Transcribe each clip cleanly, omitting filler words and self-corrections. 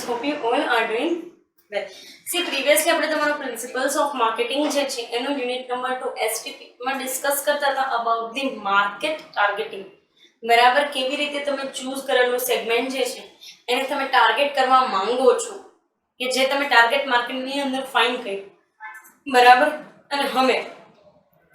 friends, hope you all are doing well. See, previously આપણે તમારો principles of marketing જે છે એનો યુનિટ નંબર 2 એસટીપી માં ડિસ્કસ કરતા હતા અબાઉટ ધી માર્કેટ ટાર્ગેટિંગ. બરાબર, કેવી રીતે તમે ચૂઝ કરેલું સેગમેન્ટ જે છે એને તમે ટાર્ગેટ કરવા માંગો છો કે જે તમે ટાર્ગેટ માર્કેટની અંદર ફાઇન્ડ કર્યું. બરાબર, અને હવે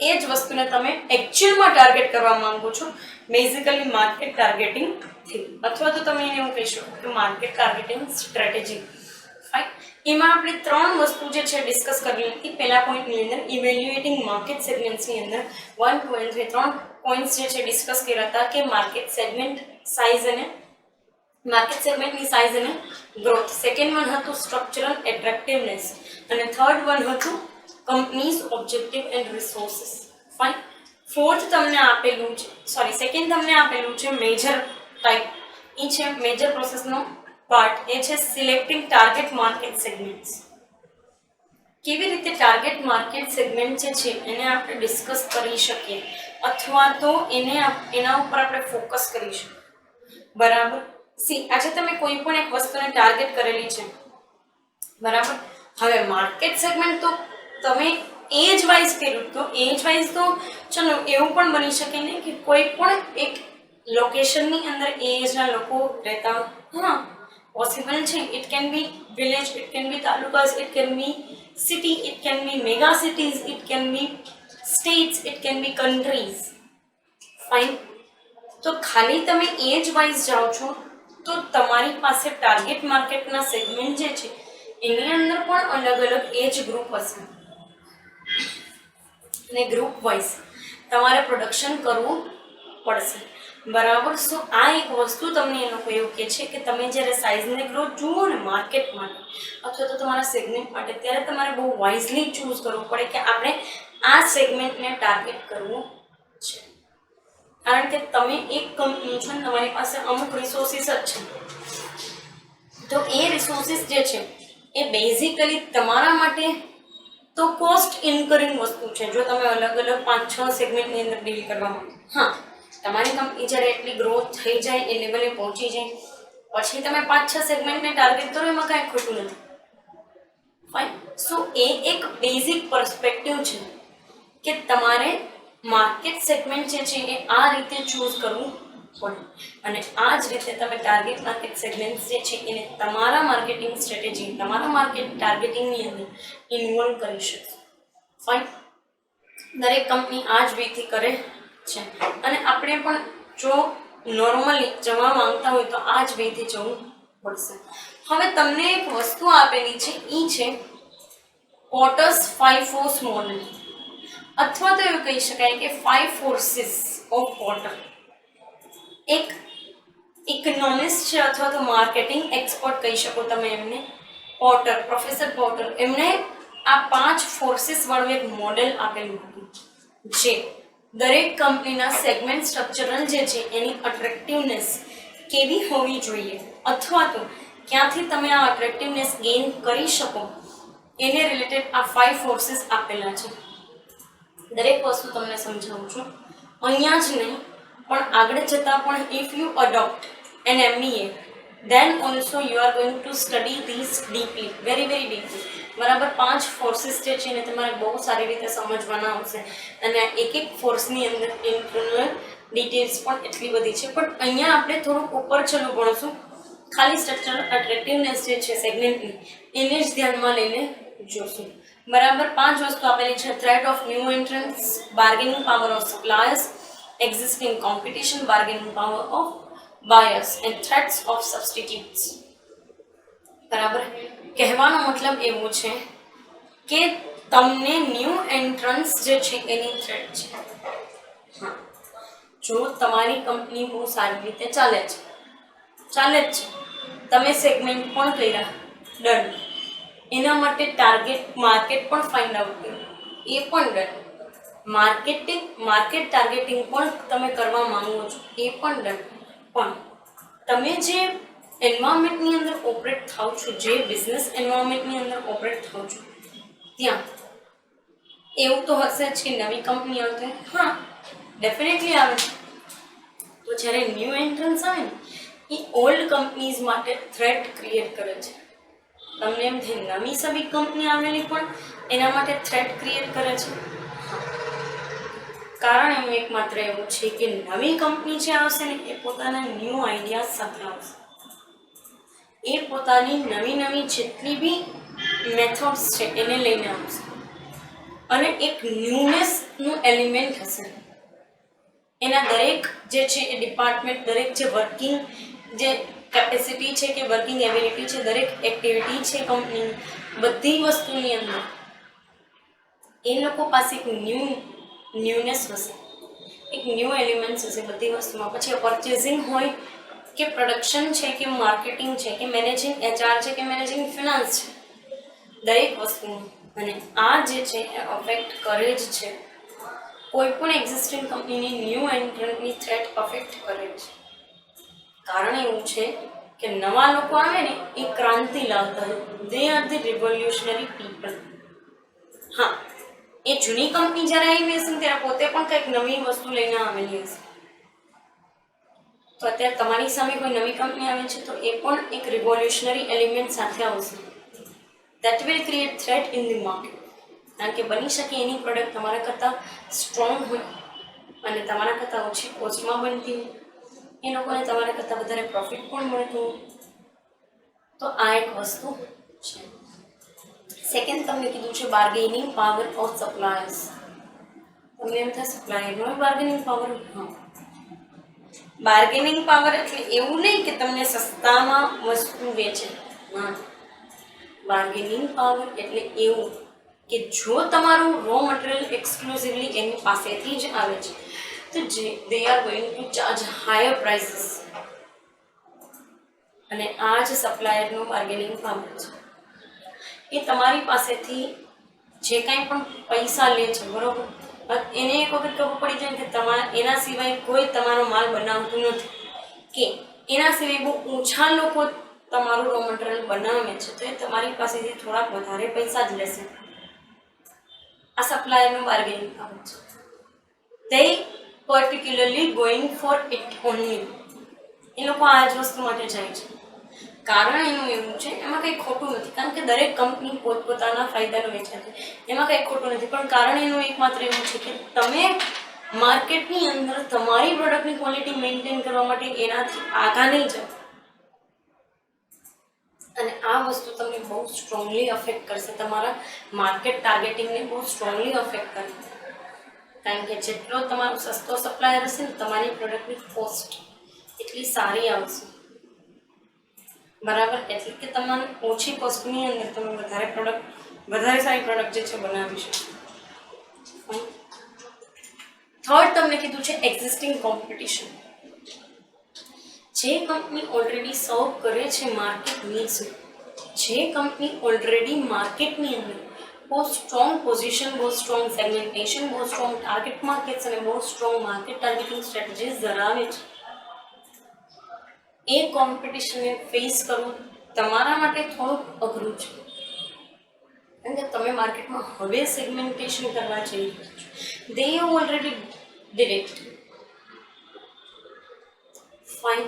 એ જ વસ્તુને તમે એકચ્યુઅલમાં ટાર્ગેટ કરવા માંગો છો બેઝિકલી માર્કેટ ટાર્ગેટિંગ થી, અથવા તો તમે એને એવું કહી શકો કે માર્કેટ ટાર્ગેટિંગ સ્ટ્રેટેજી. ફાઇન, એમાં આપણે ત્રણ વસ્તુ જે છે ડિસ્કસ કરવી હતી. પહેલા પોઈન્ટની અંદર ઇવેલ્યુએટિંગ માર્કેટ સેગમેન્ટ્સની અંદર 1, 2 and 3 ત્રણ પોઈન્ટ્સ જે છે ડિસ્કસ કર્યા હતા કે માર્કેટ સેગમેન્ટ સાઇઝ અને માર્કેટ સેગમેન્ટની સાઇઝ અને ગ્રોથ. સેકન્ડ વન હતું સ્ટ્રક્ચરલ એટ્રેક્ટિવનેસ અને થર્ડ વન હતું companies objective and resources. Fine, fourth તમને આપેલું છે, સેકન્ડ તમને આપેલું છે મેજર ટાઈપ. એ છે મેજર પ્રોસેસનો પાર્ટ, એ છે સિલેક્ટિંગ ટાર્ગેટ માર્કેટ સેગમેન્ટ્સ. કેવી રીતે ટાર્ગેટ માર્કેટ સેગમેન્ટ જે છે એને આપણે ડિસ્કસ કરી શકીએ અથવા તો એના ઉપર આપણે ફોકસ કરી શકીએ. બરાબર, સી આજે તમે કોઈ પણ એક વસ્તુને ટાર્ગેટ કરેલી છે. બરાબર, હવે માર્કેટ સેગમેન્ટ તો તમે એજ વાઇઝ કર્યું તો એજ વાઇઝ તો ચલો એવું પણ બની શકે ને કે કોઈ પણ એક લોકેશનની અંદર એજના લોકો રહેતા હોય. હા, પોસિબલ છે. It can be village, it can be talukas, it can be city, it can be mega cities, it can be states, it can be countries. Fine, તો ખાલી તમે એજ વાઇઝ જાઓ છો તો તમારી પાસે ટાર્ગેટ માર્કેટના સેગમેન્ટ જે છે એની અંદર પણ અલગ અલગ એજ ગ્રુપ હશે અને ગ્રુપ વાઇઝ તમારે પ્રોડક્શન કરવું પડશે. બરાબર, સો આ એક વસ્તુ તમને એ લોકો એવું કહે છે કે તમે જ્યારે સાઇઝને ગ્રોથ જુઓ ને માર્કેટ માટે અથવા તો તમારા સેગમેન્ટ માટે, ત્યારે તમારે બહુ વાઇઝલી ચૂઝ કરવું પડે કે આપણે આ સેગમેન્ટને ટાર્ગેટ કરવું છે. કારણ કે તમે એક કંપની છો, તમારી પાસે અમુક રિસોર્સિસ જ છે. તો એ રિસોર્સિસ જે છે એ બેઝિકલી તમારા માટે તો કોસ્ટ ઇન્કરિંગ વસ્તુ છે. જો તમે અલગ અલગ 5-6 સેગમેન્ટની અંદર ડીલ કરવા માંગો, હા, તમારી કંપની જ્યારે એટલી ગ્રોથ થઈ જાય, એ લેવલે પહોંચી જાય પછી તમે 5-6 સેગમેન્ટને ટાર્ગેટ કરો, એમાં કાંઈ ખોટું નથી. ફાઇન, સો એ એક બેઝિક પર્સપેક્ટિવ છે કે તમારે માર્કેટ સેગમેન્ટ જે છે એ આ રીતે ચૂઝ કરવું પડે અને આ જ રીતે તમે ટાર્ગેટ માર્કેટ સેગમેન્ટ જે છે એને તમારા માર્કેટિંગ સ્ટ્રેટેજી, તમારા માર્કેટ ટાર્ગેટિંગની અંદર ઇન્વોલ્વ કરી શકશો. ફાઇન, દરેક કંપની આ જ વેથી કરે છે અને આપણે પણ જો નોર્મલી જવા માંગતા હોય તો આ જ વેથી જવું પડશે. હવે તમને એક વસ્તુ આપેલી છે, એ છે પોટર્સ 5 ફોર્સ મોડલ, અથવા તો એવું કહી શકાય કે 5 ફોર્સિસ ઓફ પોટર. એક ઇકોનોમિસ્ટ છે અથવા તો માર્કેટિંગ એક્સપર્ટ કહી શકો તમે એમને, પોટર, પ્રોફેસર પોટર, એમણે આ 5 ફોર્સિસ વાળું એક મોડેલ આપેલું હતું જે દરેક કંપનીના સેગમેન્ટ સ્ટ્રક્ચરલ જે છે એની અટ્રેક્ટિવનેસ કેવી હોવી જોઈએ અથવા તો ક્યાંથી તમે આ અટ્રેક્ટિવનેસ ગેઇન કરી શકો એને રિલેટેડ આ 5 ફોર્સિસ આપેલા છે. દરેક વસ્તુ તમને સમજાવું છું, અહીંયા જ નહીં પણ આગળ જતાં પણ if you adopt an MBA then also you are going to study these deeply, very deeply. બરાબર, 5 ફોર્સિસ જે છે એને તમારે બહુ સારી રીતે સમજવાના આવશે અને એક ફોર્સની અંદર ઇન્ટરનલ ડિટેલ્સ પણ એટલી બધી છે. પણ અહીંયા આપણે થોડુંક ઉપર ચલું ભણશું, ખાલી સ્ટ્રક્ચરલ અટ્રેક્ટિવનેસ જે છે સેગમેન્ટની એને જ ધ્યાનમાં લઈને જોશું. બરાબર, 5 વસ્તુ આપેલી છે. Threat of new entrants, bargaining power of suppliers, existing competition, bargaining power of buyers and threats of substitutes. બરાબર, કહેવાનો મતલબ એવો છે કે તમને ન્યૂ એન્ટ્રન્સ જે છે એની થ્રેટ છે. હા, જો તમારી કંપની બહુ સારી રીતે ચાલે જ છે, તમે સેગમેન્ટ પણ કર્યા, ડન, એના માટે ટાર્ગેટ માર્કેટ પણ ફાઇન્ડ આઉટ કર્યું, એ પણ ડન, માર્કેટ ટાર્ગેટિંગ પણ તમે કરવા માંગો છો, એ પણ ડન. પણ તમે જે એન્વાયરમેન્ટની અંદર ઓપરેટ થાવ છો, જે બિઝનેસ એન્વાયરમેન્ટની અંદર ઓપરેટ થાવ છો, ત્યાં એવું તો હશે જ કે નવી કંપની આવશે, હા ડેફિનેટલી આવે. તો જ્યારે ન્યૂ એન્ટ્રન્સ આવે ને એ ઓલ્ડ કંપનીઝ માટે થ્રેટ ક્રિએટ કરે છે. તમને એમ થાય નવી સવી કંપની આવેલી પણ એના માટે થ્રેટ ક્રિએટ કરે છે. કારણ એનું એકમાત્ર એવું છે કે નવી કંપની જે આવશે ને એ પોતાના ન્યૂ આઈડિયાઝ સાથે આવશે. એ પોતાની નવી જેટલી બી મેથડ્સ છે એને લઈને આવશે અને એક ન્યૂનેસનું એલિમેન્ટ હશે. એના દરેક જે છે એ ડિપાર્ટમેન્ટ, દરેક જે વર્કિંગ જે કેપેસિટી છે કે વર્કિંગ એબિલિટી છે, દરેક એક્ટિવિટી છે કંપની, બધી વસ્તુની અંદર એ લોકો પાસે એક ન્યૂનેસ હશે, એક ન્યૂ એલિમેન્ટ્સ હશે બધી વસ્તુમાં. પછી પરચેઝિંગ હોય કે પ્રોડક્શન છે કે માર્કેટિંગ છે કે મેનેજિંગ HR છે કે મેનેજિંગ ફિનાન્સ છે, દરેક વસ્તુમાં. અને આ જે છે એ અફેક્ટ કરે જ છે. કોઈ પણ એક્ઝિસ્ટિંગ કંપનીની ન્યૂ એન્ટ્રન્ટની થ્રેટ અફેક્ટ કરે છે. કારણ એવું છે કે નવા લોકો આવે ને એ ક્રાંતિ લાવતા હોય. They are the revolutionary people. હા, એ જૂની કંપની જ્યારે આવી હશે ને ત્યારે પોતે પણ કંઈક નવી વસ્તુ લઈને આવેલી હશે. તો અત્યારે તમારી સામે કોઈ નવી કંપની આવે છે તો એ પણ એક રિવોલ્યુશનરી એલિમેન્ટ સાથે આવશે. That will create threat in the market. કારણ કે બની શકે એની પ્રોડક્ટ તમારા કરતાં સ્ટ્રોંગ હોય અને તમારા કરતાં ઓછી કોસ્ટમાં બનતી હોય, એ લોકોને તમારા કરતાં વધારે પ્રોફિટ પણ મળતું હોય. તો આ એક વસ્તુ છે. સેકન્ડ તમને કીધું છે બાર્ગેનિંગ પાવર ઓફ સપ્લાયર્સ. તમને એમ થાય સપ્લાયરનો બાર્ગેનિંગ પાવર? હા, બાર્ગેનિંગ પાવર એટલે એવું નહીં કે તમને સસ્તામાં વસ્તુ વેચે. ના, બાર્ગેનિંગ પાવર એટલે એવું કે જો તમારું રો મટીરિયલ એક્સક્લુઝિવલી એની પાસેથી જ આવે છે તો they are going to charge higher prices. અને આ જ સપ્લાયરનો બાર્ગેનિંગ પાવર છે. એ તમારી પાસેથી જે કાંઈ પણ પૈસા લે છે, બરોબર, એને એક વખત ખબર પડી જાય કે એના સિવાય કોઈ તમારો માલ બનાવતું નથી કે એના સિવાય બહુ ઓછા લોકો તમારું રો મટીરિયલ બનાવે છે, તો એ તમારી પાસેથી થોડાક વધારે પૈસા જ લેશે. આ સપ્લાયરનું બાર્ગેનિંગ પાવર છે. they particularly going for it only. એ લોકો આ જ વસ્તુ માટે જાય છે. કારણ એનું એવું છે, એમાં કંઈ ખોટું નથી, કારણ કે દરેક કંપની પોતપોતાના ફાયદાનો વેચે છે, એમાં કંઈ ખોટું નથી. પણ કારણ એનું એકમાત્ર એવું છે કે તમે માર્કેટની અંદર તમારી પ્રોડક્ટની ક્વોલિટી મેન્ટેન કરવા માટે એનાથી આગળ નહીં જાઓ. અને આ વસ્તુ તમને બહુ સ્ટ્રોંગલી અફેક્ટ કરશે, તમારા માર્કેટ ટાર્ગેટિંગને બહુ સ્ટ્રોંગલી અફેક્ટ કરશે. કારણ કે જેટલો તમારો સસ્તો સપ્લાયર હશે ને તમારી પ્રોડક્ટની કોસ્ટ એટલી સારી આવશે. બરાબર, એટલે કે તમારે ઓછી કોસ્ટની અંદર તમે વધારે સારી પ્રોડક્ટ જે છે બનાવી શકો. થર્ડ તમને કીધું છે એક્ઝિસ્ટિંગ કોમ્પિટિશન. જે કંપની ઓલરેડી સર્વ કરે છે માર્કેટ નીડ્સ, જે કંપની ઓલરેડી માર્કેટની અંદર બહુ સ્ટ્રોંગ પોઝિશન, બહુ સ્ટ્રોંગ સેગમેન્ટેશન, બહુ સ્ટ્રોંગ ટાર્ગેટ માર્કેટ્સ અને બહુ સ્ટ્રોંગ માર્કેટ ટાર્ગેટિંગ સ્ટ્રેટેજીસ ધરાવે છે, એ કોમ્પિટિશનને ફેસ કરવું તમારા માટે થોડુંક અઘરું છે. કારણ કે તમે માર્કેટમાં હવે સેગમેન્ટેશન કરવા જઈ રહ્યા છો. દે ઓલરેડી ડીડ ઇટ. ફાઇન.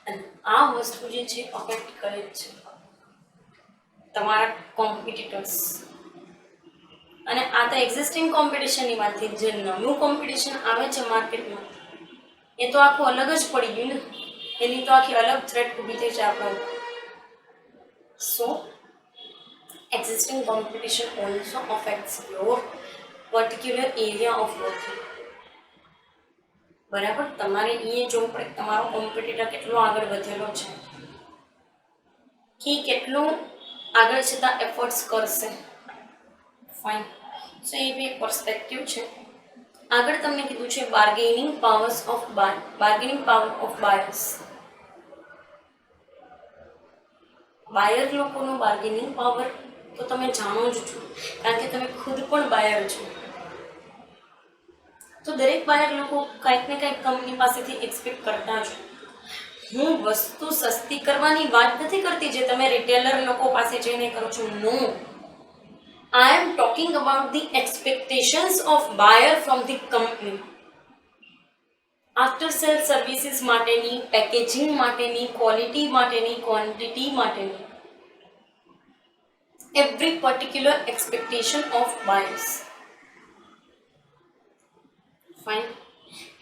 અને આ વસ્તુ જે છે અફેક્ટ કરે જ છે તમારા કોમ્પિટિટર્સ. અને આ તો એક્ઝિસ્ટિંગ કોમ્પિટિશનની વાત થઈ. જે નવું કોમ્પિટિશન આવે છે માર્કેટમાં એ તો આખું અલગ જ પડી ગયું ને, એની તો આખી અલગ થ્રેટ ઊભી થઈ છે આપણા. સો existing competition also affects your particular area of working. બરાબર, તમારે એ જોવું પડે તમારો કોમ્પિટિટર કેટલો આગળ વધેલો છે, કે કેટલું આગળ જતાં એફર્ટ્સ કરશે. ફાઇન. સો એ બી એક પર્સપેક્ટિવ છે. આગળ તમને કીધું છે બાર્ગેનિંગ પાવર ઓફ બાયર્સ. બાયર લોકોનો બાર્ગેનિંગ પાવર તો તમે જાણો જ છો, કારણ કે તમે ખુદ પણ બાયર છો. તો દરેક બાયર લોકો કંઈક ને કંઈક કંપની પાસેથી એક્સપેક્ટ કરતા જ. હું વસ્તુ સસ્તી કરવાની વાત નથી કરતી જે તમે રિટેલર લોકો પાસે જઈને કરો છો. No, I am talking about the expectations of buyer from the company. After sale services માટેની, પેકેજિંગ માટેની, ક્વોલિટી માટેની, ક્વોન્ટિટી માટેની, every particular expectation of buyers. Fine.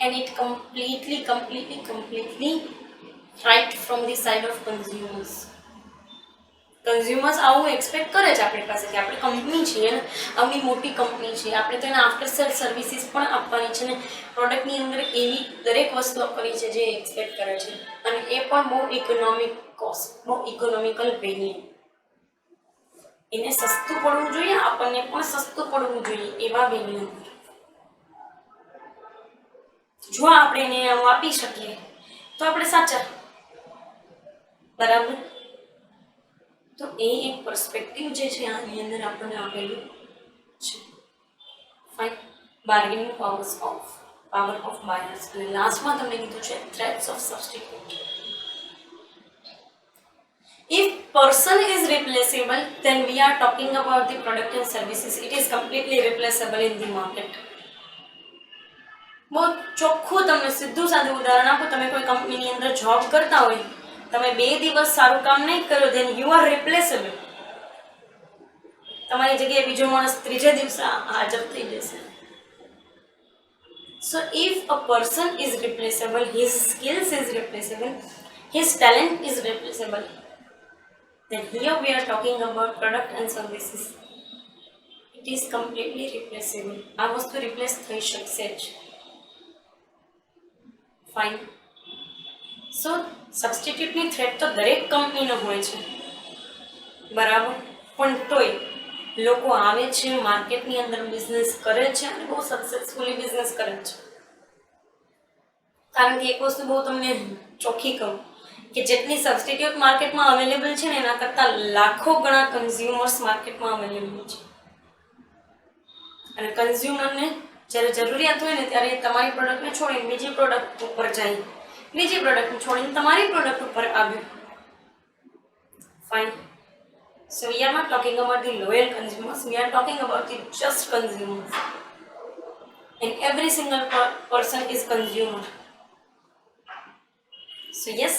And it completely right from the side of consumers. Consumers આવું expect કરે છે આપણી પાસે કે આપણે કંપની છીએ ને, આવની મોટી કંપની છે, આપણે તો એને આફ્ટર સેલ સર્વિસીસ પણ આપવાની છે ને, પ્રોડક્ટની અંદર એવી દરેક વસ્તુ આપવાની છે જે એક્સપેક્ટ કરે છે, અને એ પણ બહુ ઇકોનોમિક કોસ્ટ, બહુ ઇકોનોમિકલ વેની. એને સસ્તું પડવું જોઈએ, આપણને પણ સસ્તું પડવું જોઈએ એવા વેની અંદર જો આપણે એને આપી શકીએ તો આપણે સાચા. બરાબર. તો એ એક પર્સપેક્ટિવ જે છે આની અંદર આપણને આપેલું છે. Fine. Bargaining power of buyers. અને લાસ્ટમાં તમને કીધું છે threats of substitute. If person is replaceable, then we are talking about the product and services. It is completely replaceable in the market. બહુ ચોખ્ખું તમને સીધું સાદું ઉદાહરણ આપો. તમે કોઈ કંપનીની અંદર જોબ કરતા હોય, તમે 2 દિવસ સારું કામ નહીં કર્યો, then you are replaceable. તમારી જગ્યાએ બીજો માણસ ત્રીજે દિવસે હાજર થઈ જશે. So if a person is replaceable, his skills is replaceable, his talent is replaceable, then here we are talking about product and services. It is completely replaceable. આ વસ્તુ રિપ્લેસ થઈ શકશે જ. ફાઇન. સો સબસ્ટિટ્યુટની થ્રેટ તો દરેક કંપનીનો હોય છે, બરાબર, પણ તોય લોકો આવે છે, માર્કેટની અંદર બિઝનેસ કરે છે અને બહુ સક્સેસફુલી બિઝનેસ કરે છે. કારણ કે એક વસ્તુ બહુ તમને ચોખ્ખી કહું કે જેટલી સબસ્ટિટ્યુટ માર્કેટમાં અવેલેબલ છે ને એના કરતાં લાખો ગણા કન્ઝ્યુમર્સ માર્કેટમાં અવેલેબલ છે. અને કન્ઝ્યુમરને જ્યારે જરૂરિયાત હોય ને ત્યારે તમારી પ્રોડક્ટને છોડીને બીજી પ્રોડક્ટ ઉપર જાય, બીજી પ્રોડક્ટને છોડીને તમારી પ્રોડક્ટ ઉપર આવ્યું. Fine. So we are not talking about the loyal consumers, we are talking about the just consumers. And every single person is consumer. So yes,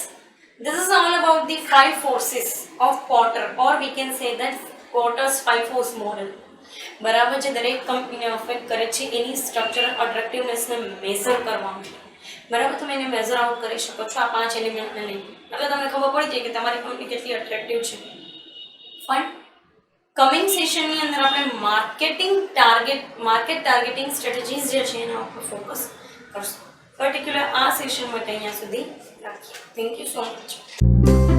this is all about the 5 forces of Porter, or we can say that Porter's 5 force model. બરાબર છે. દરેક કંપનીને affect કરે છે એની structural અટ્રેક્ટિવનેસને measure કરવા માટે. બરાબર. તમે એને મેઝર આઉટ કરી શકો છો આ 5 એલિમેન્ટને લઈને, એટલે તમને ખબર પડી જાય કે તમારી કંપની કેટલી અટ્રેક્ટિવ છે. ફાઇન. કમિંગ સેશનની અંદર આપણે માર્કેટ ટાર્ગેટિંગ સ્ટ્રેટેજીસ જે છે એના ઉપર ફોકસ કરશું. પર્ટિક્યુલર આ સેશન માટે અહીંયા સુધી રાખીએ. Thank you so much.